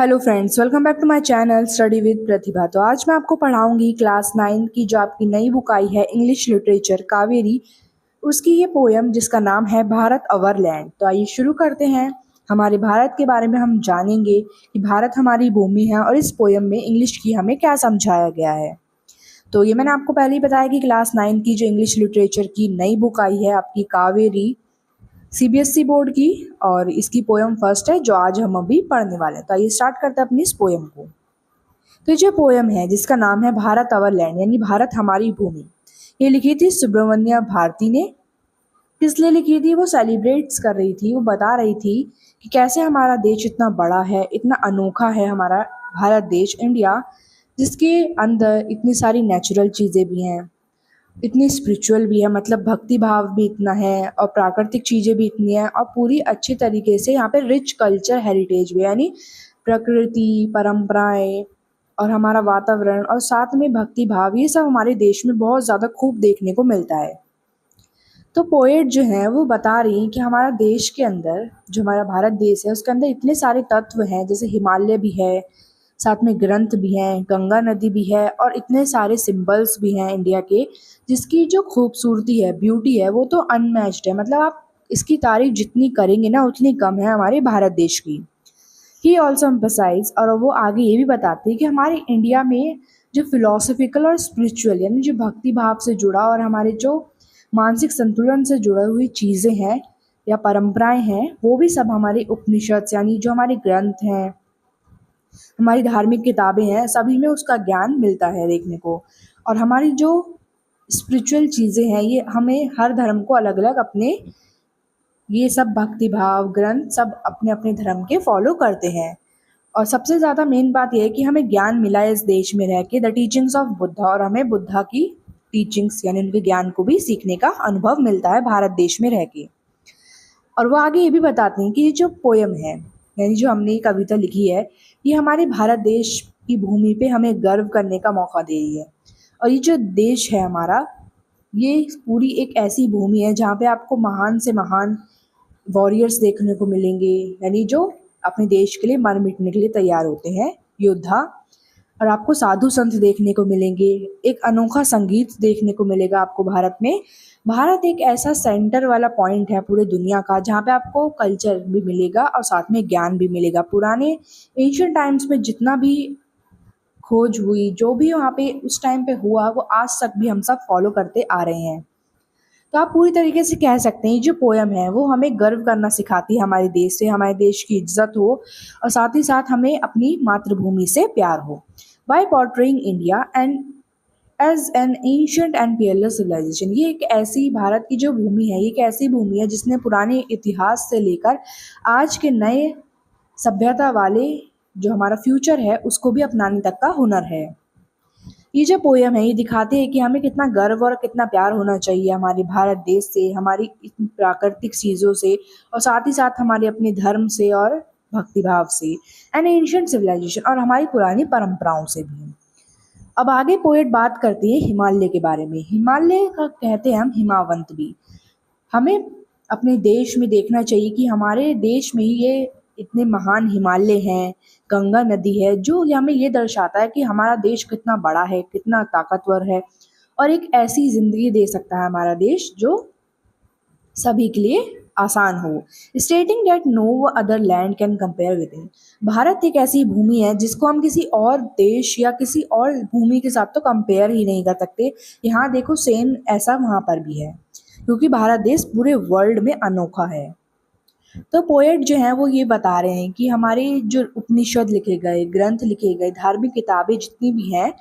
Hello friends, welcome back to my channel study with Pratibha. तो आज मैं आपको पढ़ाऊंगी क्लास 9 की जो आपकी नई बुक आई है इंग्लिश लिटरेचर कावेरी, उसकी ये पोयम जिसका नाम है भारत अवर लैंड। तो आइए शुरू करते हैं। हमारे भारत के बारे में हम जानेंगे कि भारत हमारी भूमि है और इस पोयम में इंग्लिश की हमें क्या समझाया गया है। तो ये मैंने आपको पहले ही बताया कि क्लास 9 की जो इंग्लिश लिटरेचर की नई बुक आई है आपकी कावेरी, सीबीएसई बोर्ड की, और इसकी पोयम फर्स्ट है जो आज हम अभी पढ़ने वाले हैं। तो आइए स्टार्ट करते हैं अपनी इस पोयम को। तो ये जो पोयम है जिसका नाम है भारत अवर लैंड यानी भारत हमारी भूमि, ये लिखी थी सुब्रमण्य भारती ने। किस लिए लिखी थी? वो सेलिब्रेट्स कर रही थी, वो बता रही थी कि कैसे हमारा देश इतना बड़ा है, इतना अनोखा है हमारा भारत देश इंडिया, जिसके अंदर इतनी सारी नेचुरल चीज़ें भी हैं, इतनी स्पिरिचुअल भी है, मतलब भक्ति भाव भी इतना है, और प्राकृतिक चीज़ें भी इतनी हैं, और पूरी अच्छी तरीके से यहाँ पे रिच कल्चर हेरिटेज भी, यानी प्रकृति, परंपराएं और हमारा वातावरण और साथ में भक्ति भाव, ये सब हमारे देश में बहुत ज़्यादा खूब देखने को मिलता है। तो पोएट जो है वो बता रही हैं कि हमारा देश के अंदर, जो हमारा भारत देश है उसके अंदर इतने सारे तत्व हैं, जैसे हिमालय भी है, साथ में ग्रंथ भी हैं, गंगा नदी भी है, और इतने सारे सिंबल्स भी हैं इंडिया के, जिसकी जो खूबसूरती है, ब्यूटी है, वो तो अनमैच्ड है। मतलब आप इसकी तारीफ जितनी करेंगे ना उतनी कम है हमारे भारत देश की। ही ऑल्सो एम्फसाइज, और वो आगे ये भी बताते हैं कि हमारे इंडिया में जो फिलोसफिकल और स्पिरिचुअल यानी जो भक्ति भाव से जुड़ा और हमारे जो मानसिक संतुलन से जुड़ी हुई चीज़ें हैं या परंपराएं हैं, वो भी सब हमारे उपनिषद यानी जो हमारे ग्रंथ हैं, हमारी धार्मिक किताबें हैं, सभी में उसका ज्ञान मिलता है देखने को। और हमारी जो स्पिरिचुअल चीज़ें हैं, ये हमें हर धर्म को अलग अलग अपने, ये सब भक्ति भाव ग्रंथ सब अपने अपने धर्म के फॉलो करते हैं। और सबसे ज़्यादा मेन बात यह है कि हमें ज्ञान मिला है इस देश में रह के, द टीचिंग्स ऑफ बुद्धा, और हमें बुद्धा की टीचिंग्स यानी उनके ज्ञान को भी सीखने का अनुभव मिलता है भारत देश में रह के। और वो आगे ये भी बताते हैं कि ये जो पोयम है यानी जो हमने ये कविता लिखी है, ये हमारे भारत देश की भूमि पे हमें गर्व करने का मौका दे रही है। और ये जो देश है हमारा, ये पूरी एक ऐसी भूमि है जहाँ पे आपको महान से महान वॉरियर्स देखने को मिलेंगे, यानी जो अपने देश के लिए मर मिटने के लिए तैयार होते हैं, योद्धा। और आपको साधु संत देखने को मिलेंगे, एक अनोखा संगीत देखने को मिलेगा आपको भारत में। भारत एक ऐसा सेंटर वाला पॉइंट है पूरे दुनिया का जहाँ पे आपको कल्चर भी मिलेगा और साथ में ज्ञान भी मिलेगा। पुराने एंशियंट टाइम्स में जितना भी खोज हुई, जो भी वहाँ पे उस टाइम पे हुआ, वो आज तक भी हम सब फॉलो करते आ रहे हैं। तो आप पूरी तरीके से कह सकते हैं जो पोयम है वो हमें गर्व करना सिखाती है हमारे देश से, हमारे देश की इज्जत हो और साथ ही साथ हमें अपनी मातृभूमि से प्यार हो। By portraying India and as an ancient and peerless civilisation, ये एक ऐसी भारत की जो भूमि है, ये एक ऐसी भूमि है जिसने पुराने इतिहास से लेकर आज के नए सभ्यता वाले जो हमारा फ्यूचर है उसको भी अपनाने तक का हुनर है। ये जो पोयम है ये दिखाते हैं कि हमें कितना गर्व और कितना प्यार होना चाहिए हमारे भारत देश से, हमारी इतनी प्राकृतिक चीज़ों से, और साथ ही साथ हमारे अपने धर्म से और भक्ति भाव से, एंड एंशियंट सिविलाइजेशन, और हमारी पुरानी परंपराओं से भी। अब आगे पोएट बात करती है हिमालय के बारे में। हिमालय का कहते हैं हम हिमावंत भी। हमें अपने देश में देखना चाहिए कि हमारे देश में ही ये इतने महान हिमालय हैं, गंगा नदी है, जो हमें ये दर्शाता है कि हमारा देश कितना बड़ा है, कितना ताकतवर है, और एक ऐसी ज़िंदगी दे सकता है हमारा देश जो सभी के लिए आसान हो। Stating that no other land can compare with it, Bharat एक ऐसी भूमि है जिसको हम किसी और देश या किसी और भूमि के साथ तो कंपेयर ही नहीं कर सकते। यहाँ देखो सेम ऐसा वहाँ पर भी है, क्योंकि भारत देश पूरे वर्ल्ड में अनोखा है। तो पोएट जो हैं वो ये बता रहे हैं कि हमारे जो उपनिषद लिखे गए, ग्रंथ लिखे गए, धार्मिक किताबें जितनी भी हैं,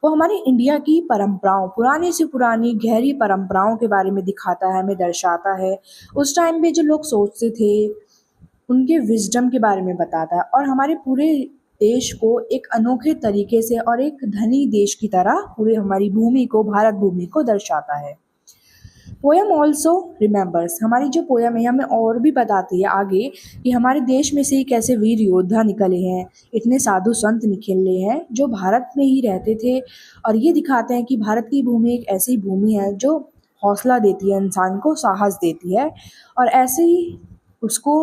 वो हमारी इंडिया की परंपराओं, पुरानी से पुरानी गहरी परंपराओं के बारे में दिखाता है, हमें दर्शाता है। उस टाइम पे जो लोग सोचते थे उनके विजडम के बारे में बताता है, और हमारे पूरे देश को एक अनोखे तरीके से और एक धनी देश की तरह पूरे हमारी भूमि को, भारत भूमि को दर्शाता है। पोयम ऑल्सो रिमेंबर्स, हमारी जो पोयम है हमें और भी बताती है आगे कि हमारे देश में से ही कैसे वीर योद्धा निकले हैं, इतने साधु संत निकले हैं जो भारत में ही रहते थे। और ये दिखाते हैं कि भारत की भूमि एक ऐसी भूमि है जो हौसला देती है इंसान को, साहस देती है। और ऐसे ही उसको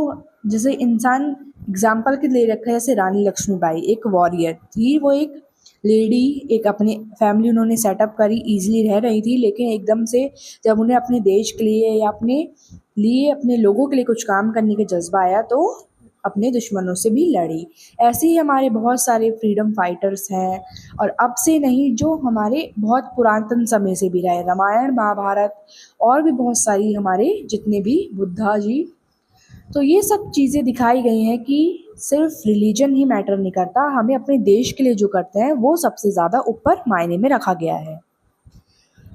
जैसे इंसान एग्जाम्पल के ले रखा है, जैसे रानी लक्ष्मीबाई एक वॉरियर थी, वो एक लेडी, एक अपनी फैमिली उन्होंने सेटअप करी, इजीली रह रही थी, लेकिन एकदम से जब उन्हें अपने देश के लिए या अपने लिए अपने लोगों के लिए कुछ काम करने का जज्बा आया तो अपने दुश्मनों से भी लड़ी। ऐसे ही हमारे बहुत सारे फ्रीडम फाइटर्स हैं, और अब से नहीं, जो हमारे बहुत पुरातन समय से भी रहे, रामायण महाभारत और भी बहुत सारी हमारे जितने भी बुद्धा जी, तो ये सब चीज़ें दिखाई गई हैं कि सिर्फ रिलीजन ही मैटर नहीं करता, हमें अपने देश के लिए जो करते हैं वो सबसे ज़्यादा ऊपर मायने में रखा गया है।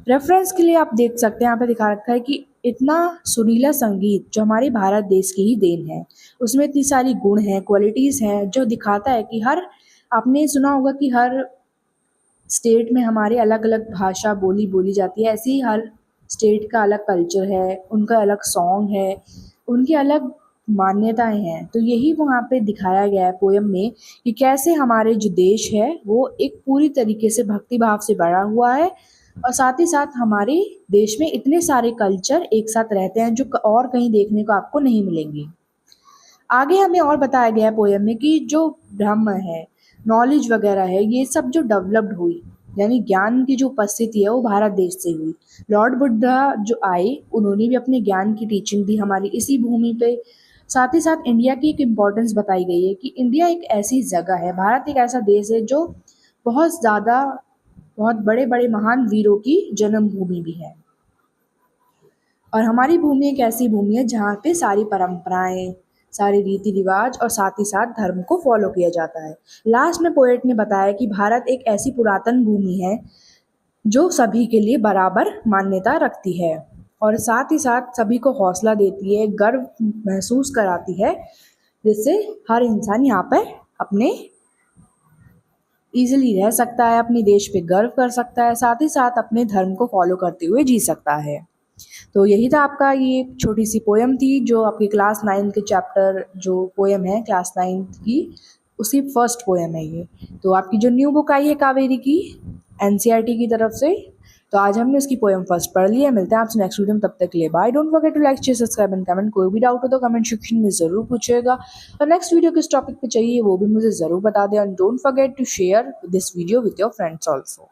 रेफरेंस के लिए आप देख सकते हैं, यहाँ पे दिखा रखा है कि इतना सुरीला संगीत जो हमारे भारत देश की ही देन है, उसमें इतनी सारी गुण हैं, क्वालिटीज़ हैं, जो दिखाता है कि हर, आपने सुना होगा कि हर स्टेट में हमारे अलग अलग भाषा बोली बोली जाती है, ऐसे ही हर स्टेट का अलग कल्चर है, उनका अलग सॉन्ग है, उनकी अलग मान्यताएं हैं। तो यही वहाँ पे दिखाया गया है पोयम में कि कैसे हमारे जो देश है वो एक पूरी तरीके से भक्ति भाव से भरा हुआ है, और साथ ही साथ हमारे देश में इतने सारे कल्चर एक साथ रहते हैं जो और कहीं देखने को आपको नहीं मिलेंगे। आगे हमें और बताया गया है पोयम में कि जो ब्रह्म है, नॉलेज वगैरह है, ये सब जो डेवलप्ड हुई, यानी ज्ञान की जो उपस्थिति है वो भारत देश से हुई। लॉर्ड बुद्धा जो आए, उन्होंने भी अपने ज्ञान की टीचिंग दी हमारी इसी भूमि पे। साथ ही साथ इंडिया की एक इम्पोर्टेंस बताई गई है कि इंडिया एक ऐसी जगह है, भारत एक ऐसा देश है जो बहुत ज़्यादा, बहुत बड़े बड़े महान वीरों की जन्मभूमि भी है। और हमारी भूमि एक ऐसी भूमि है जहाँ पे सारी परंपराएं, सारे रीति रिवाज और साथ ही साथ धर्म को फॉलो किया जाता है। लास्ट में पोएट ने बताया कि भारत एक ऐसी पुरातन भूमि है जो सभी के लिए बराबर मान्यता रखती है, और साथ ही साथ सभी को हौसला देती है, गर्व महसूस कराती है, जिससे हर इंसान यहाँ पर अपने ईजिली रह सकता है, अपने देश पे गर्व कर सकता है, साथ ही साथ अपने धर्म को फॉलो करते हुए जी सकता है। तो यही था आपका, ये एक छोटी सी पोयम थी जो आपकी क्लास 9 के चैप्टर, जो पोयम है क्लास 9 की, उसी फर्स्ट पोयम है ये। तो आपकी जो न्यू बुक आई है कावेरी की, एनसीईआरटी की तरफ से, तो आज हमने उसकी पोयम फर्स्ट पढ़ ली है। मिलते हैं आपसे नेक्स्ट वीडियो में, तब तक के लिए bye. Don't forget to like, share, subscribe and comment. कोई भी डाउट हो तो कमेंट सेक्शन में ज़रूर पूछिएगा, और नेक्स्ट वीडियो किस टॉपिक पे चाहिए वो भी मुझे ज़रूर बता दें, and don't forget to share this video with your friends also.